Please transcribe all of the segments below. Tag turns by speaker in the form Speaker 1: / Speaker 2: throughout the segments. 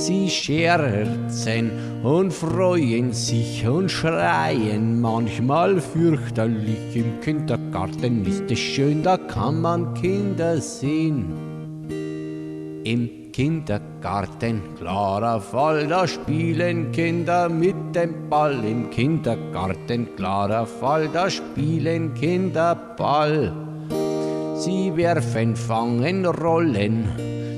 Speaker 1: Sie scherzen und freuen sich und schreien manchmal fürchterlich. Im Kindergarten ist es schön, da kann man Kinder sehen. Im Kindergarten, klarer Fall, da spielen Kinder mit dem Ball. Im Kindergarten, klarer Fall, da spielen Kinder Ball. Sie werfen, fangen, rollen,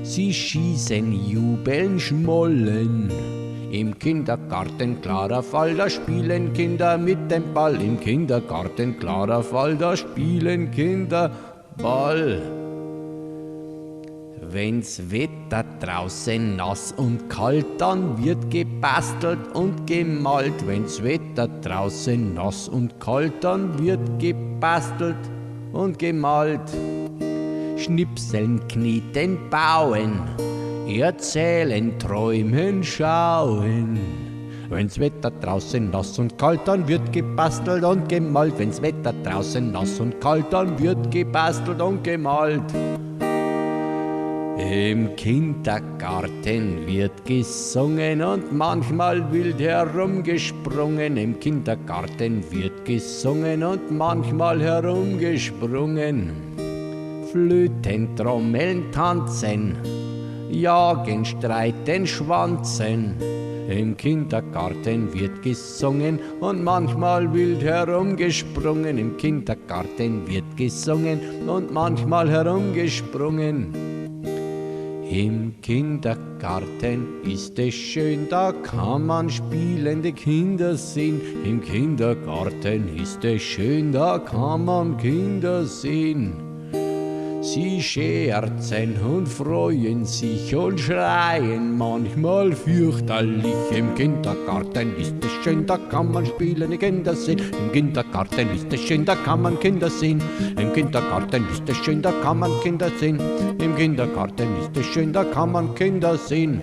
Speaker 1: sie schießen, jubeln, schmollen. Im Kindergarten, klarer Fall, da spielen Kinder mit dem Ball. Im Kindergarten, klarer Fall, da spielen Kinder Ball. Wenn's Wetter draußen nass und kalt, dann wird gebastelt und gemalt. Wenn's Wetter draußen nass und kalt, dann wird gebastelt und gemalt. Schnipseln, kneten, bauen, erzählen, träumen, schauen. Wenn's Wetter draußen nass und kalt, dann wird gebastelt und gemalt. Wenn's Wetter draußen nass und kalt, dann wird gebastelt und gemalt. Im Kindergarten wird gesungen und manchmal wild herumgesprungen. Im Kindergarten wird gesungen und manchmal herumgesprungen. Flöten, Trommeln, tanzen, jagen, streiten, schwanzen. Im Kindergarten wird gesungen und manchmal wild herumgesprungen. Im Kindergarten wird gesungen und manchmal herumgesprungen. Im Kindergarten ist es schön, da kann man spielende Kinder sehen. Im Kindergarten ist es schön, da kann man Kinder sehen. Sie scherzen und freuen sich und schreien manchmal fürchterlich. Im Kindergarten ist es schön, da kann man spielende Kinder sehen. Im Kindergarten ist es schön, da kann man Kinder sehen. Im Kindergarten ist es schön, da kann man Kinder sehen. Im Kindergarten ist es schön, da kann man Kinder sehen.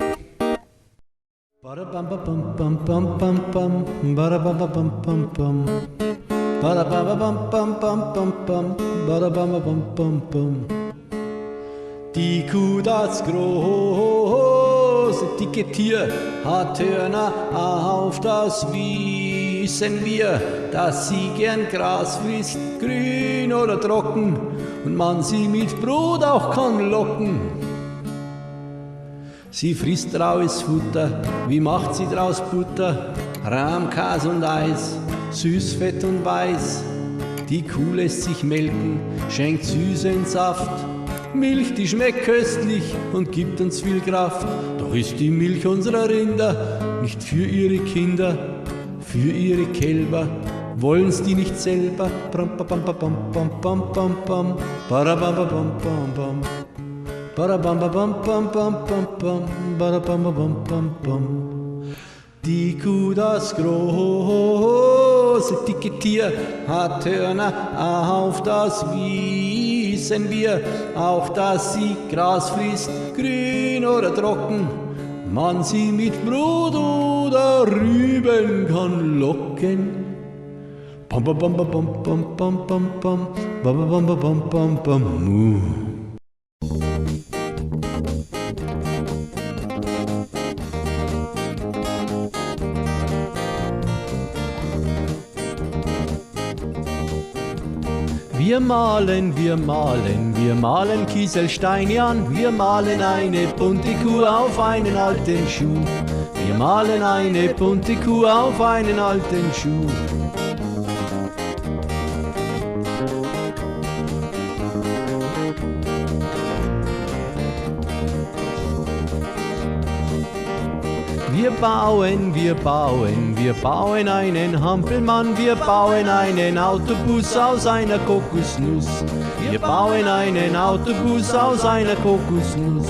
Speaker 1: Die Kuh, das große, dicke Tier, hat Hörner auf, das wissen wir, dass sie gern Gras frisst, grün oder trocken, und man sie mit Brot auch kann locken. Sie frisst raues Futter, wie macht sie draus Butter? Rahm, Käse und Eis, süß, fett und weiß. Die Kuh lässt sich melken, schenkt süßen Saft. Milch, die schmeckt köstlich und gibt uns viel Kraft. Doch ist die Milch unserer Rinder nicht für ihre Kinder, für ihre Kälber. Wollen's die nicht selber? Bam, bam, bam, bam, bam, bam, bam, bam, bam, bam, bam, bam. Die Kuh, das große, dicke Tier, hat Hörner auf, das wissen wir. Auch, dass sie Gras frisst, grün oder trocken, man sie mit Brot oder Rüben kann locken. Bam, bam, bam, bam, bam, bam, bam, bam, bam, bam, bam, bam, bam, bam. Wir malen, wir malen, wir malen Kieselsteine an. Wir malen eine bunte Kuh auf einen alten Schuh. Wir malen eine bunte Kuh auf einen alten Schuh. Wir bauen, wir bauen, wir bauen einen Hampelmann, wir bauen einen Autobus aus einer Kokosnuss. Wir bauen einen Autobus aus einer Kokosnuss.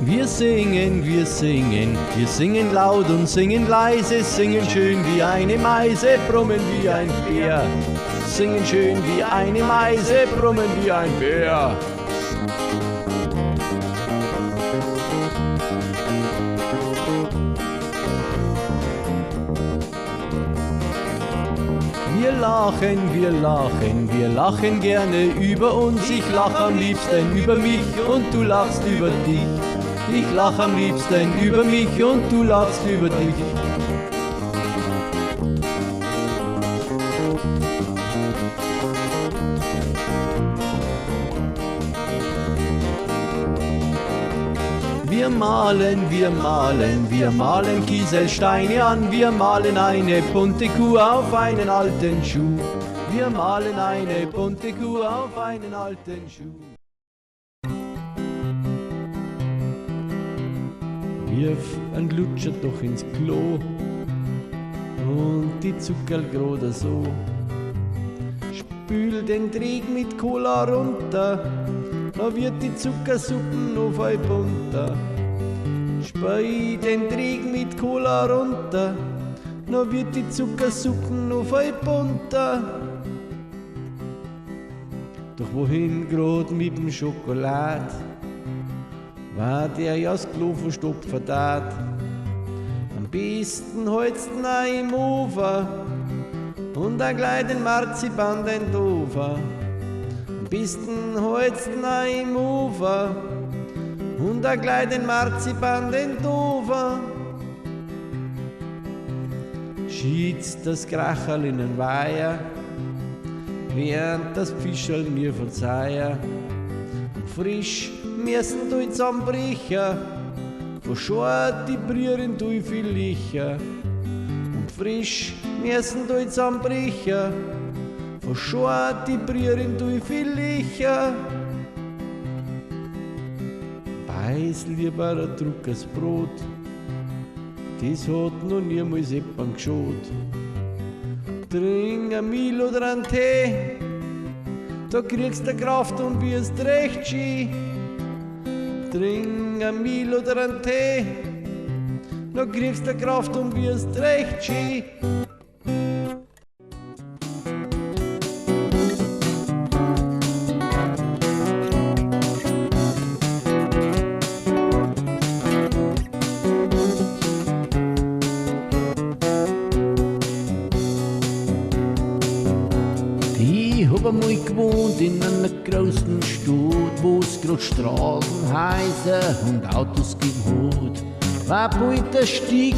Speaker 1: Wir singen, wir singen, wir singen laut und singen leise, singen schön wie eine Meise, brummen wie ein Bär. Singen schön wie eine Meise, brummen wie ein Bär. wir lachen gerne über uns. Ich lach am liebsten über mich und du lachst über dich. Ich lach am liebsten über mich und du lachst über dich. Wir malen Kieselsteine an, wir malen eine bunte Kuh auf einen alten Schuh. Wir malen eine bunte Kuh auf einen alten Schuh. Wirf ein Lutscher doch ins Klo und die Zuckerl grade so. Spül den Dreck mit Cola runter, da wird die Zuckersuppen noch voll bunter. Spei den Dreck mit Cola runter, da wird die Zuckersuppen noch voll bunter. Doch wohin grad mit dem Schokolad? War der ja das Klo verstopft verdammt. Am besten holt's ihn im Ofen und ein kleinen Marzipan den Dover. Am besten holt's ihn im Ofen und ein kleinen Marzipan den Dover. Schied's das Kracherl in den Weiher, während das Fischerl mir verzeihe. Frisch müssen du zusammenbrechen, verschort die Brühren du viel Licher. Und frisch müssen du zusammenbrechen, verschort die Brühren du viel Licher. Beiß lieber ein druckes Brot, das hat noch niemals jemand geschaut. Trink ein Mil oder einen Tee, da kriegst du Kraft und wirst recht schön. Trink ein Mil oder einen Tee, da kriegst du Kraft und wirst recht schön. Ich hab einmal gewohnt in einer großen Stadt, wo's grad Straßen, Häuser und Autos gegeben hat. War bald der Stieg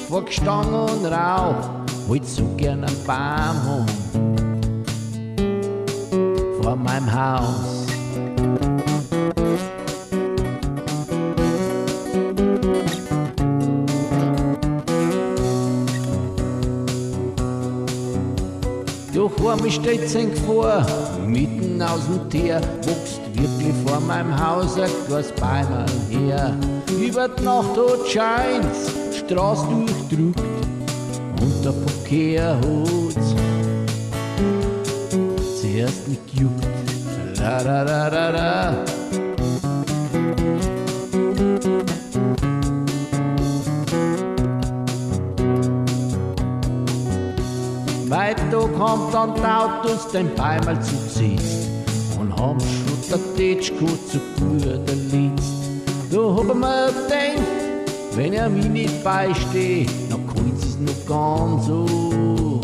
Speaker 1: vor Gestangen und Rauch, wollt so gern einen Baum haben vor meinem Haus. Doch einmal steht's ein Gefahr, mitten aus dem Teer wächst wirklich vor meinem Haus ein kleines Bäumerl her. Über die Nacht hat scheint's, Straße durchdrückt und der Verkehr hat's zuerst nicht gejuckt. La la la la la. Weiter kommt dann die Autos den Bäumerl zugesetzt und haben schon der Tätschko zu guter Letzt. Da hab ich mir gedacht, wenn er mich nicht beisteht, dann kann's es noch ganz so.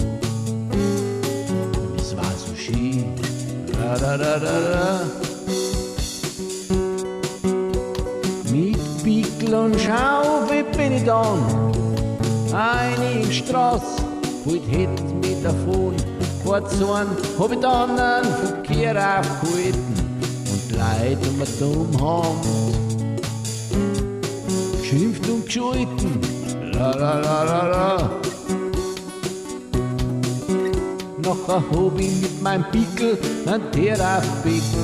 Speaker 1: Es war so schön. La, la, la, la, la. Mit Pickel und Schaufel bin ich dann eine in die Straße. Heute hätt mich davon, fortzufahren, hab ich dann einen Verkehr aufgehalten und die Leute um mich dumm haben geschimpft und gescholten. La la la la la. Nachher hab ich mit meinem Pickel einen Teer aufgepickt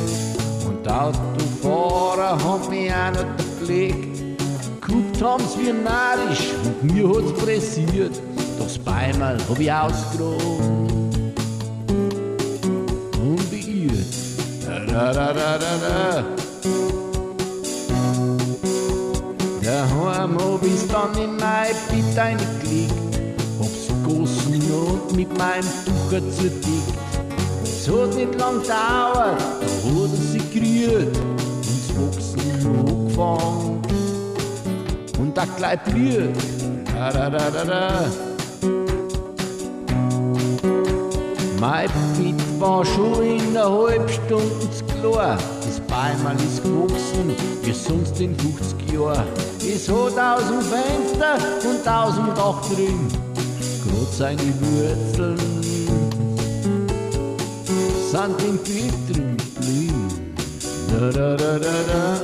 Speaker 1: und die Autofahrer haben mich auch noch gepflegt. Geguckt haben's wie narrisch und mir hat's pressiert. Das Bäumerl hab ich ausgegraben und beirrt. Da, da, da, da, da. Daheim hab ich's dann in mein Bett eingelegt, hab's gegossen und mit meinem Tuch zerdickt. Es hat nicht lang gedauert, da hat er sich gerührt und das Wachsen angefangen und auch gleich blüht. Da, da, da, da, da. Mein Bett war schon in einer halben Stunde zu klar. Das Bäumerl ist gewachsen, wie sonst in 50 Jahren. Es hat 1000 Fenster und 1000 Dach drin. Grad seine Wurzeln sind im Bett drin geblieben. Da, da, da, da, da.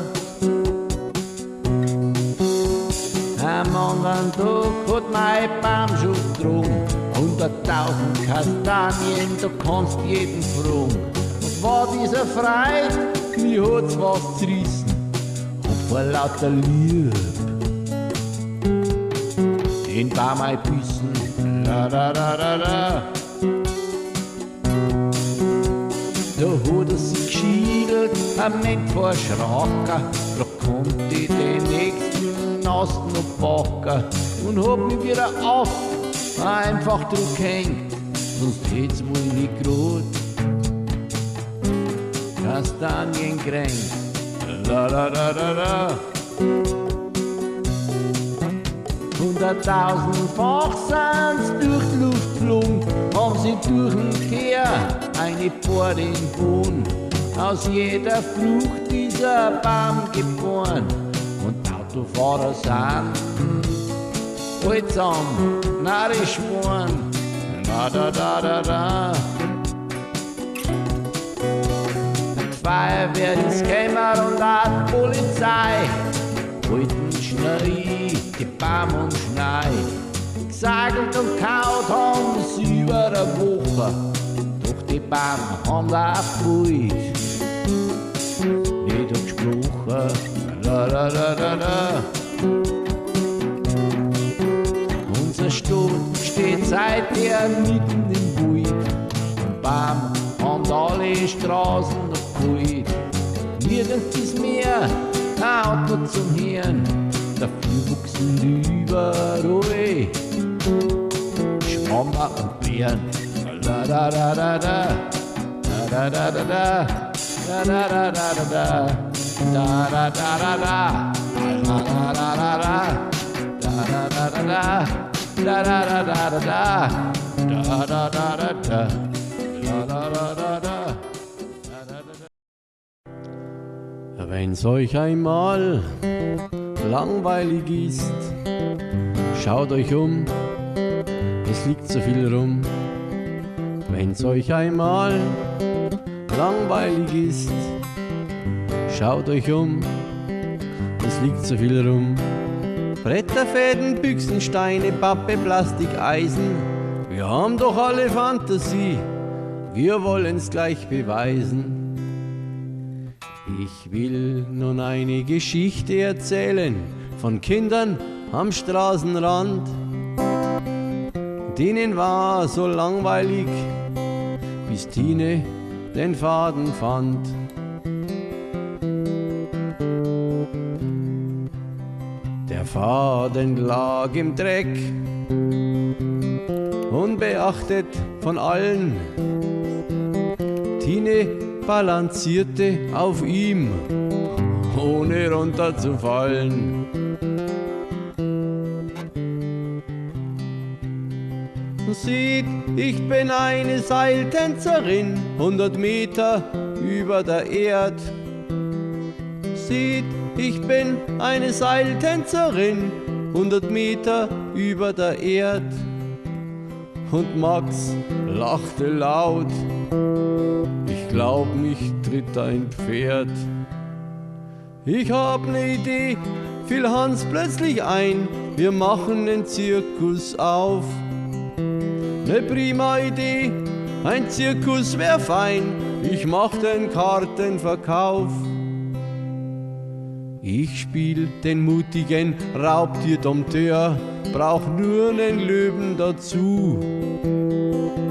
Speaker 1: Am anderen Tag hat mein Baum schon getragen 100.000 Kastanien, da kannst jeden fragen. Was war dieser Freude? Mir hat's was zerrissen, und vor lauter Liebe den Baum einbissen. Da, da, da, da, da. Da hat er sich geschiedelt, ein Mensch vor Schracker, da konnte ich den nächsten Nasten noch packen und hab mich wieder auf, einfach drauf gehängt, sonst hätt's wohl nicht grad Kastanien kränkt. Da, da, da, da, da. 100.000-fach sind's durch die Luft geflogen, haben sie durch den Kehr eine paar den Boden. Aus jeder Frucht dieser Baum geboren. Und Autofahrer sind allesamt narrisch geworden. Da, da, da, da, da. Die Feuerwehr ist gekommen und auch die Polizei wollten schnell die Baum und Schnei. Gesagelt und kaut haben sie über eine Woche, doch die Baum haben auch gewollt, nicht gesprochen. Da, da, da, da, da. Unser Stadt steht seither mitten im Wald. Am Baum haben alle Straßen noch geholt. Nirgends ist mehr kein Auto zum Hören, dafür wuchsen überall Schwammer und Bären. Da da da da da, da da da da da, da da da da da, da da da da da, da da da da da, da da da da da, da da da da da, da da da da da, da da da da da. Wenn's euch einmal langweilig ist, schaut euch um, es liegt so viel rum. Wenn's euch einmal langweilig ist, schaut euch um, es liegt so viel rum. Bretter, Fäden, Büchsen, Steine, Pappe, Plastik, Eisen, wir haben doch alle Fantasie, wir wollen's gleich beweisen. Ich will nun eine Geschichte erzählen von Kindern am Straßenrand. Denen war so langweilig, bis Tine den Faden fand. Der Faden lag im Dreck, unbeachtet von allen. Tine balancierte auf ihm, ohne runterzufallen. Sieht, ich bin eine Seiltänzerin, 100 Meter über der Erd. Sieht, ich bin eine Seiltänzerin, 100 Meter über der Erd. Und Max lachte laut, ich glaub, mich tritt ein Pferd. Ich hab ne Idee, fiel Hans plötzlich ein, wir machen nen Zirkus auf. Ne prima Idee, ein Zirkus wär fein, ich mach den Kartenverkauf. Ich spiel den mutigen Raubtierdompteur, brauch nur nen Löwen dazu.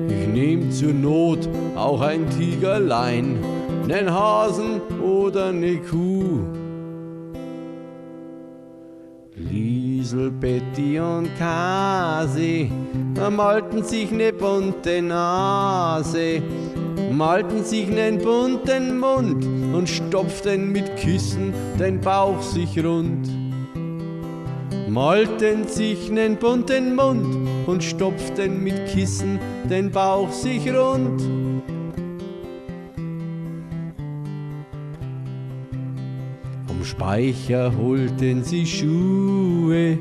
Speaker 1: Ich nehm zur Not auch ein Tigerlein, nen Hasen oder ne Kuh. Liesel, Betty und Kasi malten sich ne bunte Nase, malten sich nen bunten Mund und stopften mit Kissen den Bauch sich rund. malten sich nen bunten Mund und stopften mit Kissen den Bauch sich rund. Vom Speicher holten sie Schuhe,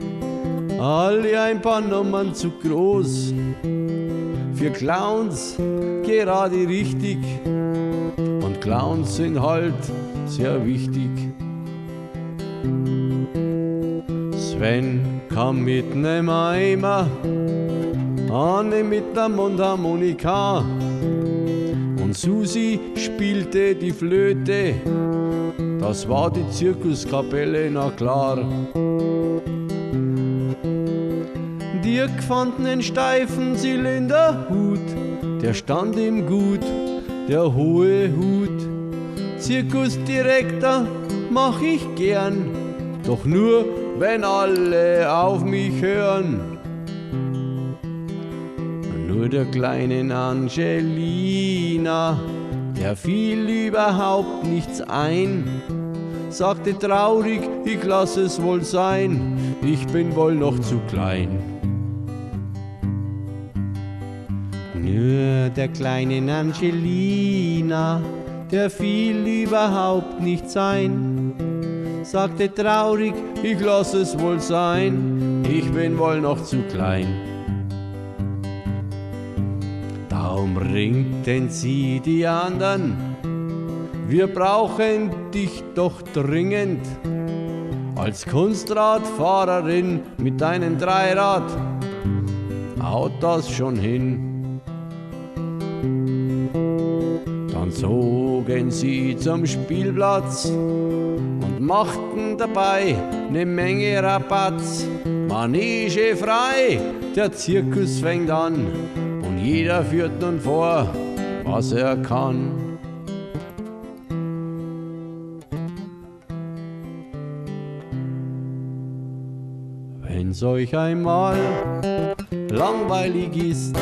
Speaker 1: alle ein paar Nummern zu groß. Für Clowns gerade richtig, und Clowns sind halt sehr wichtig. Sven kam mit nem Eimer, Anne mit der Mundharmonika und Susi spielte die Flöte. Das war die Zirkuskapelle, na klar. Dirk fand nen steifen Zylinderhut, der stand ihm gut, der hohe Hut. Zirkusdirektor mach ich gern, doch nur, wenn alle auf mich hören. Nur der kleinen Angelina, der fiel überhaupt nichts ein, sagte traurig, ich lass es wohl sein, ich bin wohl noch zu klein. Nur der kleinen Angelina, der fiel überhaupt nichts ein, sagte traurig, ich lass es wohl sein, ich bin wohl noch zu klein. Da umringten sie die anderen, wir brauchen dich doch dringend, als Kunstradfahrerin mit deinem Dreirad, haut das schon hin. Dann zogen sie zum Spielplatz und machten dabei ne Menge Rabatz. Manege frei, der Zirkus fängt an und jeder führt nun vor, was er kann. Wenn's euch einmal langweilig ist,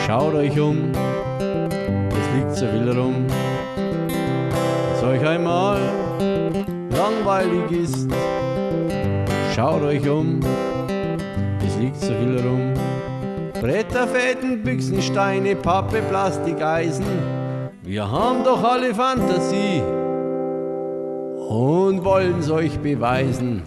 Speaker 1: schaut euch um, es liegt so viel rum. Wenn's euch einmal langweilig ist, schaut euch um, es liegt so viel rum. Bretter, Fäden, Büchsen, Steine, Pappe, Plastik, Eisen, wir haben doch alle Fantasie und wollen's euch beweisen.